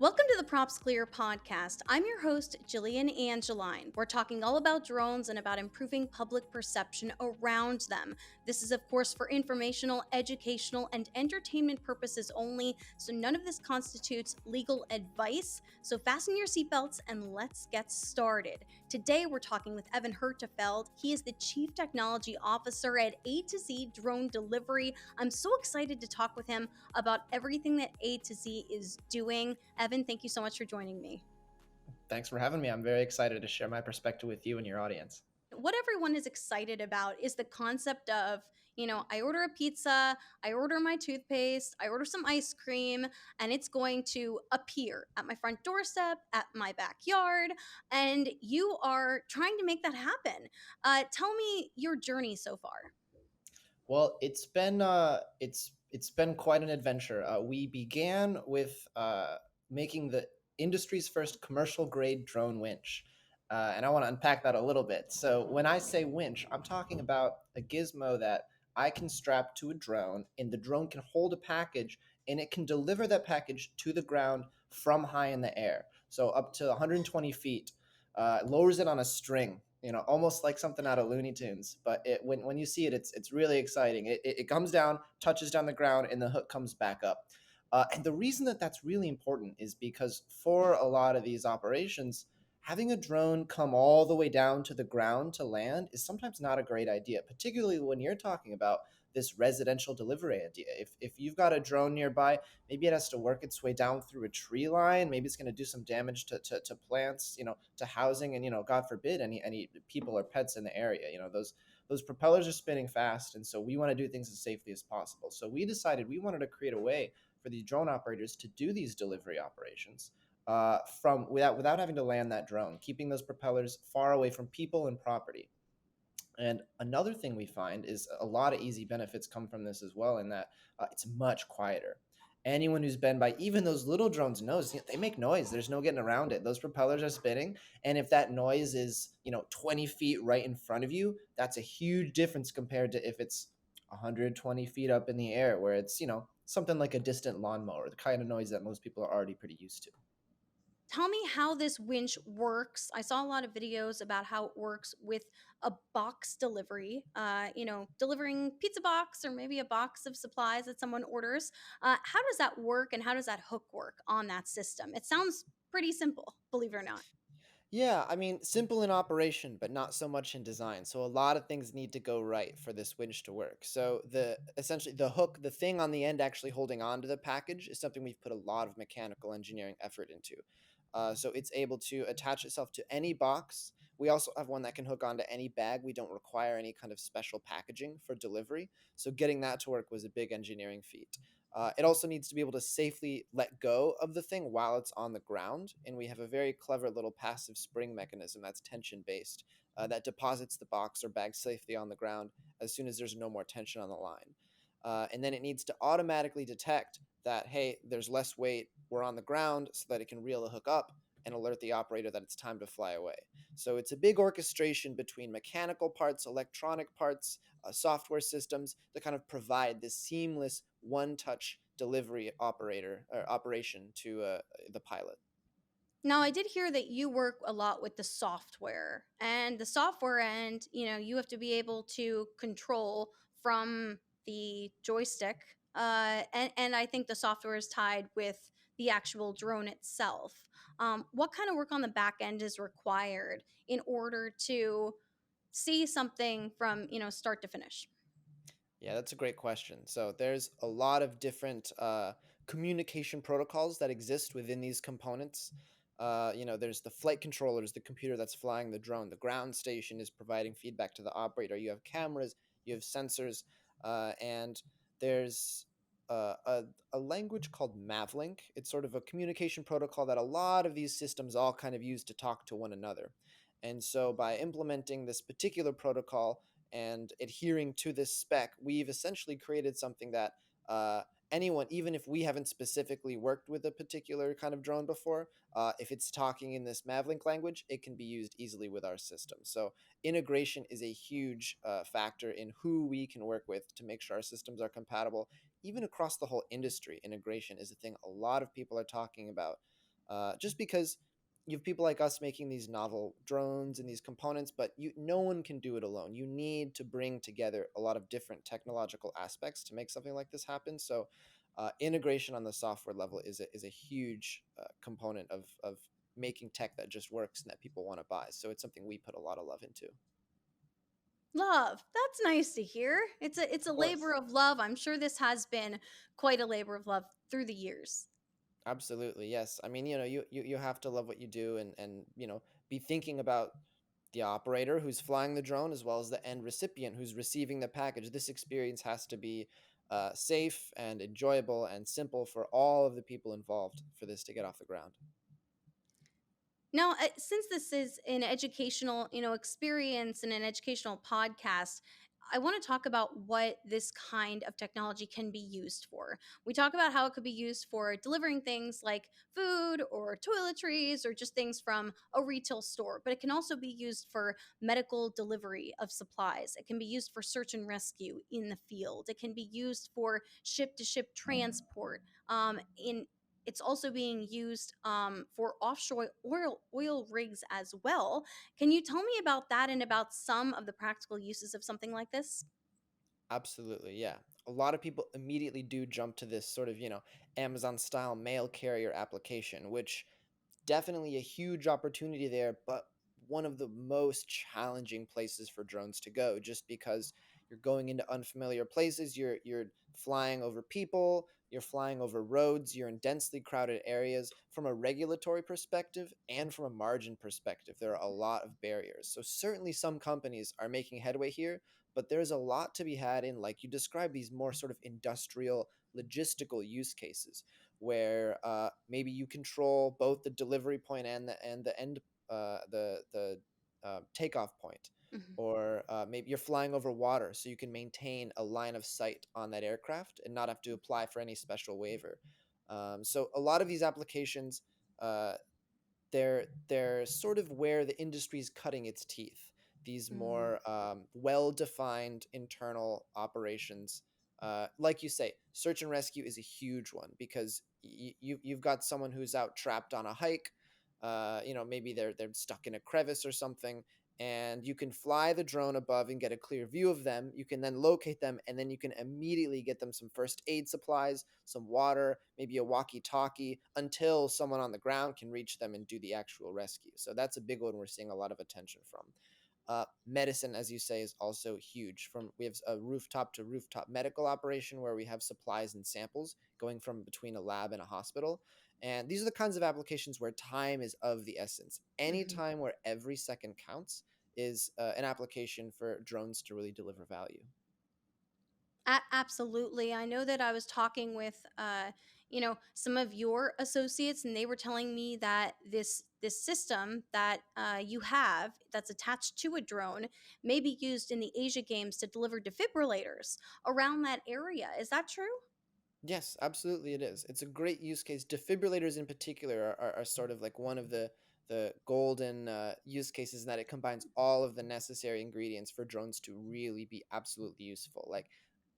Welcome to the PropsClear podcast. I'm your host, Jillian Angeline. We're talking all about drones and about improving public perception around them. This is, of course, for informational, educational, and entertainment purposes only, so none of this constitutes legal advice. So fasten your seatbelts and let's get started. Today, we're talking with Evan Hertafeld. He is the Chief Technology Officer at A2Z Drone Delivery. I'm so excited to talk with him about everything that A2Z is doing. Evan, thank you so much for joining me. Thanks for having me. I'm very excited to share my perspective with you and your audience. What everyone is excited about is the concept of, I order a pizza, I order my toothpaste, I order some ice cream, and it's going to appear at my front doorstep, at my backyard, and you are trying to make that happen. Tell me your journey so far. Well, it's been quite an adventure. We began with making the industry's first commercial grade drone winch, and I want to unpack that a little bit. So when I say winch, I'm talking about a gizmo that I can strap to a drone, and the drone can hold a package, and it can deliver that package to the ground from high in the air, so up to 120 feet. Lowers it on a string, almost like something out of Looney Tunes. But when you see it, it's really exciting. It comes down, touches down the ground, and the hook comes back up. And the reason that that's really important is because for a lot of these operations, having a drone come all the way down to the ground to land is sometimes not a great idea, particularly when you're talking about this residential delivery idea. If you've got a drone nearby, maybe it has to work its way down through a tree line. Maybe it's going to do some damage to plants, to housing, and God forbid any people or pets in the area. Those propellers are spinning fast, and so we want to do things as safely as possible. So we decided we wanted to create a way for these drone operators to do these delivery operations from without having to land that drone, keeping those propellers far away from people and property. And another thing we find is a lot of easy benefits come from this as well, in that it's much quieter. Anyone who's been by even those little drones knows they make noise. There's no getting around it. Those propellers are spinning. And if that noise is, 20 feet right in front of you, that's a huge difference compared to if it's 120 feet up in the air, where it's, something like a distant lawnmower, the kind of noise that most people are already pretty used to. Tell me how this winch works. I saw a lot of videos about how it works with a box delivery, delivering pizza box or maybe a box of supplies that someone orders. How does that work and how does that hook work on that system? It sounds pretty simple, believe it or not. Yeah, I mean, simple in operation, but not so much in design. So a lot of things need to go right for this winch to work. So essentially the hook, the thing on the end actually holding on to the package is something we've put a lot of mechanical engineering effort into. So it's able to attach itself to any box. We also have one that can hook onto any bag. We don't require any kind of special packaging for delivery. So getting that to work was a big engineering feat. It also needs to be able to safely let go of the thing while it's on the ground. And we have a very clever little passive spring mechanism that's tension based, that deposits the box or bag safely on the ground as soon as there's no more tension on the line. And then it needs to automatically detect that, hey, there's less weight, we're on the ground, so that it can reel the hook up and alert the operator that it's time to fly away. So it's a big orchestration between mechanical parts, electronic parts, software systems that kind of provide this seamless one-touch delivery operator or operation to the pilot. Now, I did hear that you work a lot with the software, and the software end, you have to be able to control from the joystick. And I think the software is tied with the actual drone itself. What kind of work on the back end is required in order to see something from, start to finish? Yeah, that's a great question. So there's a lot of different communication protocols that exist within these components. There's the flight controllers, the computer that's flying the drone. The ground station is providing feedback to the operator. You have cameras, you have sensors, and there's a language called Mavlink. It's sort of a communication protocol that a lot of these systems all kind of use to talk to one another. And so by implementing this particular protocol, and adhering to this spec, we've essentially created something that anyone, even if we haven't specifically worked with a particular kind of drone before, if it's talking in this Mavlink language, it can be used easily with our system. So integration is a huge factor in who we can work with to make sure our systems are compatible. Even across the whole industry, integration is a thing a lot of people are talking about. just because you have people like us making these novel drones and these components, but no one can do it alone. You need to bring together a lot of different technological aspects to make something like this happen. So integration on the software level is a huge component of making tech that just works and that people want to buy. So it's something we put a lot of love into. Love. That's nice to hear. It's a Of course. labor of love. I'm sure this has been quite a labor of love through the years. Absolutely, yes. I mean, you have to love what you do, and be thinking about the operator who's flying the drone as well as the end recipient who's receiving the package. This experience has to be safe and enjoyable and simple for all of the people involved for this to get off the ground. Now, since this is an educational, experience and an educational podcast, I want to talk about what this kind of technology can be used for. We talk about how it could be used for delivering things like food or toiletries or just things from a retail store, but it can also be used for medical delivery of supplies. It can be used for search and rescue in the field. It can be used for ship to ship transport. In It's also being used for offshore oil rigs as well. Can you tell me about that and about some of the practical uses of something like this? Absolutely, yeah. A lot of people immediately do jump to this sort of, Amazon style mail carrier application, which definitely a huge opportunity there, but one of the most challenging places for drones to go, just because you're going into unfamiliar places, you're flying over people, you're flying over roads, you're in densely crowded areas. From a regulatory perspective and from a margin perspective, there are a lot of barriers. So certainly some companies are making headway here, but there's a lot to be had in, like you described, these more sort of industrial logistical use cases where maybe you control both the delivery point and the end the takeoff point, Mhm. or maybe you're flying over water, so you can maintain a line of sight on that aircraft and not have to apply for any special waiver. So a lot of these applications, uh, they're sort of where the industry's cutting its teeth. These Mm. more well-defined internal operations, like you say, search and rescue is a huge one because you've got someone who's out trapped on a hike. Maybe they're stuck in a crevice or something, and you can fly the drone above and get a clear view of them. You can then locate them, and then you can immediately get them some first aid supplies, some water, maybe a walkie-talkie, until someone on the ground can reach them and do the actual rescue. So that's a big one we're seeing a lot of attention from. Medicine, as you say, is also huge. We have a rooftop to rooftop medical operation where we have supplies and samples going from between a lab and a hospital. And these are the kinds of applications where time is of the essence. Any Mhm. time where every second counts is an application for drones to really deliver value. Absolutely. I know that I was talking with, some of your associates, and they were telling me that this system that you have that's attached to a drone may be used in the Asia Games to deliver defibrillators around that area. Is that true? Yes, absolutely it is. It's a great use case. Defibrillators in particular are sort of like one of the golden use cases in that it combines all of the necessary ingredients for drones to really be absolutely useful. Like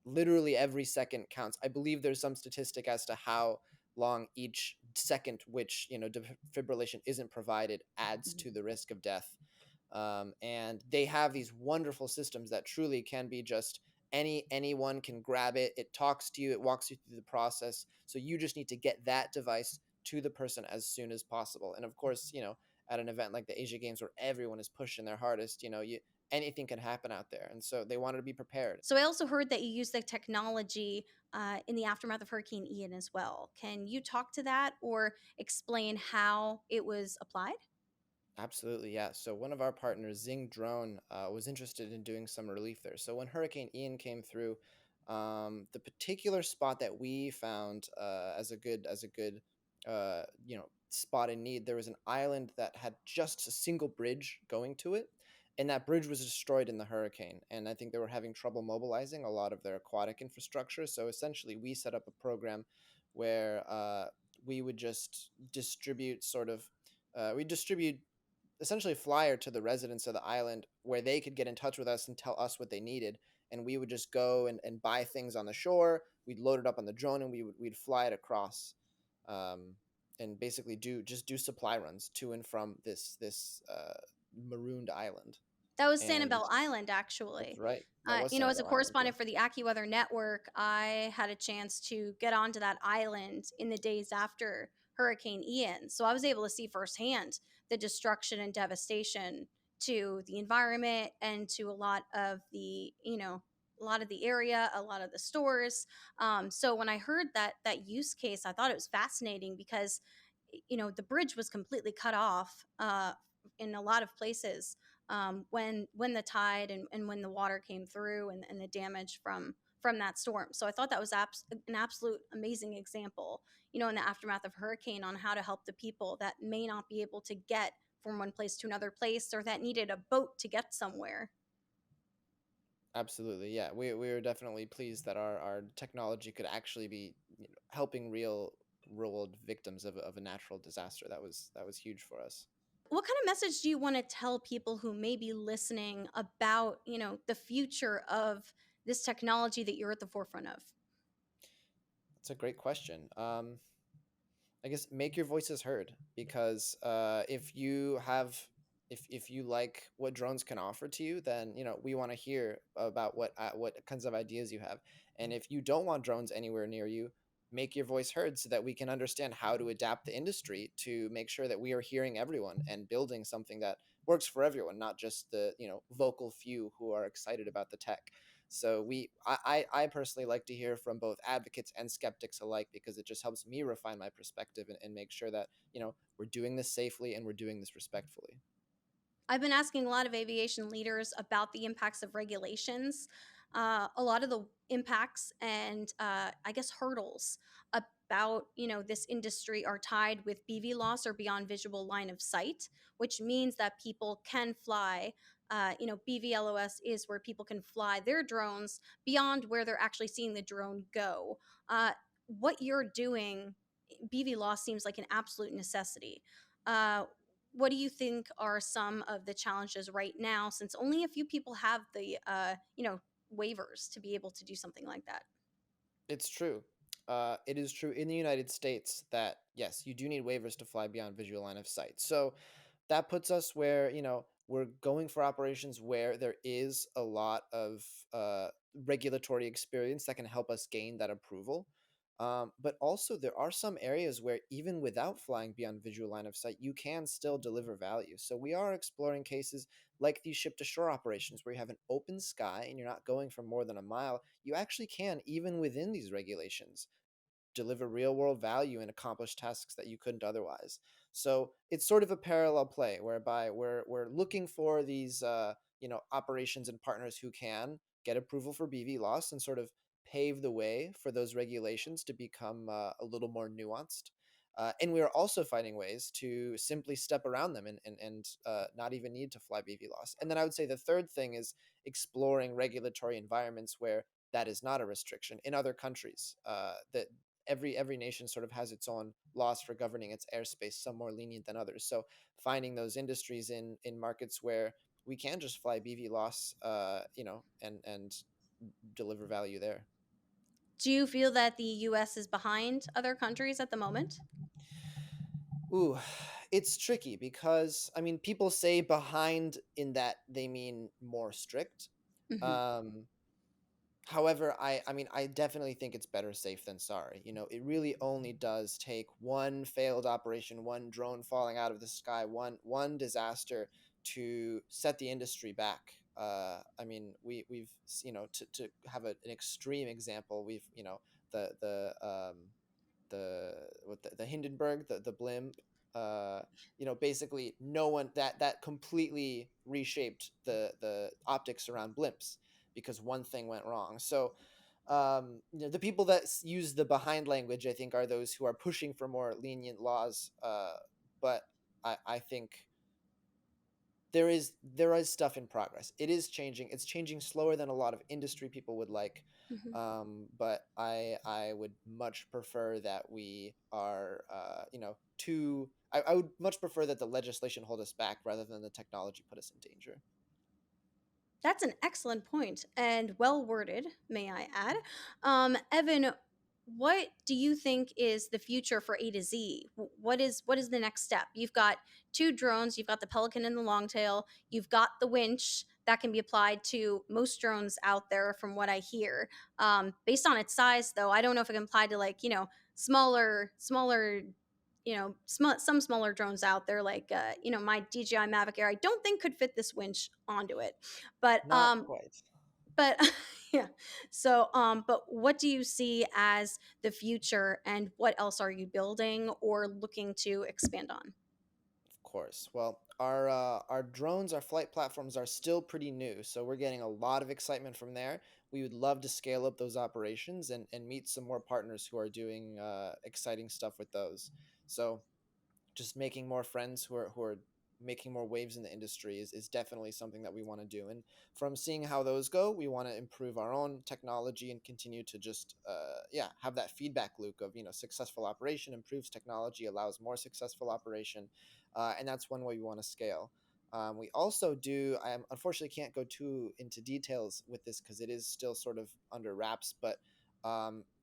literally every second counts. I believe there's some statistic as to how long each second which, defibrillation isn't provided adds Mhm. to the risk of death. And they have these wonderful systems that truly can be just anyone can grab it. It talks to you, it walks you through the process, so you just need to get that device to the person as soon as possible. And of course, at an event like the Asia Games where everyone is pushing their hardest, anything can happen out there, and so they wanted to be prepared. So I also heard that you use the technology in the aftermath of Hurricane Ian as well. Can you talk to that or explain how it was applied? Absolutely, yeah. So one of our partners, Zing Drone, was interested in doing some relief there. So when Hurricane Ian came through, the particular spot that we found as a good spot in need, there was an island that had just a single bridge going to it, and that bridge was destroyed in the hurricane. And I think they were having trouble mobilizing a lot of their aquatic infrastructure. So essentially, we set up a program where we would just distribute sort of we distribute essentially a flyer to the residents of the island where they could get in touch with us and tell us what they needed. And we would just go and buy things on the shore. We'd load it up on the drone and we'd fly it across. Um, and basically do supply runs to and from this marooned island. That was And Sanibel Island, that's actually. right, that was As a Sanibel Island. Yeah, correspondent for the AccuWeather Network, I had a chance to get onto that island in the days after Hurricane Ian. So I was able to see firsthand the destruction and devastation to the environment and to a lot of the area, a lot of the stores. So when I heard that use case, I thought it was fascinating because, the bridge was completely cut off in a lot of places when the tide and when the water came through and the damage from that storm. So I thought that was an absolute amazing example, in the aftermath of hurricane on how to help the people that may not be able to get from one place to another place or that needed a boat to get somewhere. absolutely. Yeah, we were definitely pleased that our technology could actually be, helping real world victims of a natural disaster. That was huge for us. What kind of message do you want to tell people who may be listening about, the future of this technology that you're at the forefront of? That's a great question. I guess make your voices heard, because if you like what drones can offer to you, then we want to hear about what kinds of ideas you have. And if you don't want drones anywhere near you, make your voice heard so that we can understand how to adapt the industry to make sure that we are hearing everyone and building something that works for everyone, not just the vocal few who are excited about the tech. So I personally like to hear from both advocates and skeptics alike, because it just helps me refine my perspective and make sure that we're doing this safely and we're doing this respectfully. I've been asking a lot of aviation leaders about the impacts of regulations. A lot of the impacts and I guess hurdles about this industry are tied with BV loss or beyond visual line of sight, which means that people can fly. BVLOS is where people can fly their drones beyond where they're actually seeing the drone go. What you're doing, BV loss seems like an absolute necessity. Uh, what do you think are some of the challenges right now, since only a few people have the waivers to be able to do something like that? It's true. It is true in the United States that yes, you do need waivers to fly beyond visual line of sight. So that puts us where we're going for operations where there is a lot of regulatory experience that can help us gain that approval. But also, there are some areas where even without flying beyond visual line of sight, you can still deliver value. So we are exploring cases like these ship to shore operations where you have an open sky and you're not going for more than a mile. You actually can, even within these regulations, deliver real world value and accomplish tasks that you couldn't otherwise. So it's sort of a parallel play whereby we're looking for these operations and partners who can get approval for BV loss and sort of pave the way for those regulations to become a little more nuanced. And we are also finding ways to simply step around them and not even need to fly BV loss. And then I would say the third thing is exploring regulatory environments where that is not a restriction in other countries. That every nation sort of has its own laws for governing its airspace, some more lenient than others. So finding those industries in markets where we can just fly BV loss, and deliver value there. Do you feel that the US is behind other countries at the moment? Ooh, it's tricky because I mean, people say behind in that they mean more strict. Hmm. Um, However, I mean, I definitely think it's better safe than sorry. It really only does take one failed operation, one drone falling out of the sky, one disaster to set the industry back. I mean, we've to have an extreme example, we've the the Hindenburg, the blimp. Basically, no one that completely reshaped the optics around blimps because one thing went wrong. So, the people that use the behind language, I think, are those who are pushing for more lenient laws. But I think there is stuff in progress. It is changing. It's changing slower than a lot of industry people would like. Hmm. But I would much prefer that we are to I would much prefer that the legislation hold us back rather than the technology put us in danger. That's an excellent point and well worded, may I add. Evan, what do you think is the future for A to Z? What is the next step? You've got two drones, you've got the Pelican and the Longtail, you've got the winch that can be applied to most drones out there, from what I hear. Based on its size, though, I don't know if it can apply to, like, smaller, some smaller drones out there, like my DJI Mavic Air. I don't think could fit this winch onto it, but Not quite. but yeah. So, but what do you see as the future, and what else are you building or looking to expand on? Of course. Well, our drones, our flight platforms are still pretty new, so we're getting a lot of excitement from there. We would love to scale up those operations and meet some more partners who are doing exciting stuff with those. So just making more friends who are making more waves in the industry is definitely something that we want to do. And from seeing how those go, we want to improve our own technology and continue to just have that feedback loop of, successful operation improves technology, allows more successful operation, and that's one way we want to scale. We also do. I unfortunately can't go too into details with this because it is still sort of under wraps, but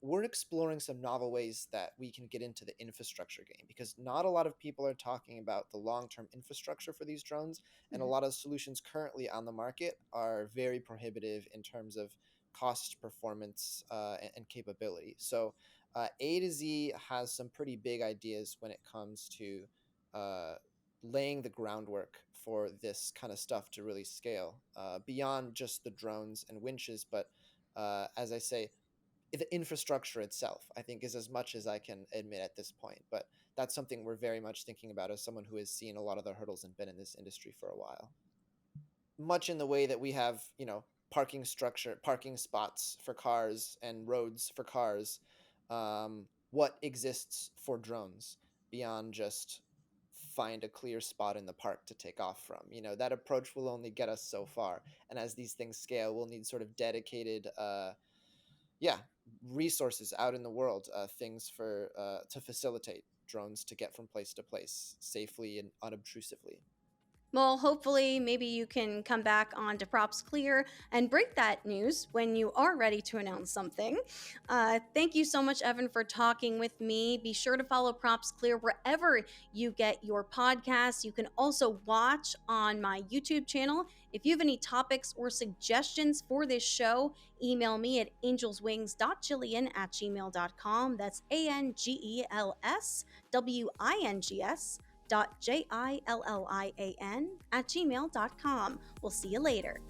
we're exploring some novel ways that we can get into the infrastructure game, because not a lot of people are talking about the long-term infrastructure for these drones, and a Mhm. lot of solutions currently on the market are very prohibitive in terms of cost, performance, and capability. So A to Z has some pretty big ideas when it comes to uh, laying the groundwork for this kind of stuff to really scale beyond just the drones and winches, but as I say, the infrastructure itself, I think, is as much as I can admit at this point. But that's something we're very much thinking about as someone who has seen a lot of the hurdles and been in this industry for a while. Much in the way that we have, parking spots for cars and roads for cars. What exists for drones beyond just find a clear spot in the park to take off from? That approach will only get us so far. And as these things scale, we'll need sort of dedicated yeah resources out in the world, things for to facilitate drones to get from place to place safely and unobtrusively. Well, hopefully, maybe you can come back on to PropsClear and break that news when you are ready to announce something. Thank you so much, Evan, for talking with me. Be sure to follow PropsClear wherever you get your podcasts. You can also watch on my YouTube channel. If you have any topics or suggestions for this show, email me at angelswings.jillian@gmail.com. That's ANGELSWINGS.JILLIAN@gmail.com. We'll see you later.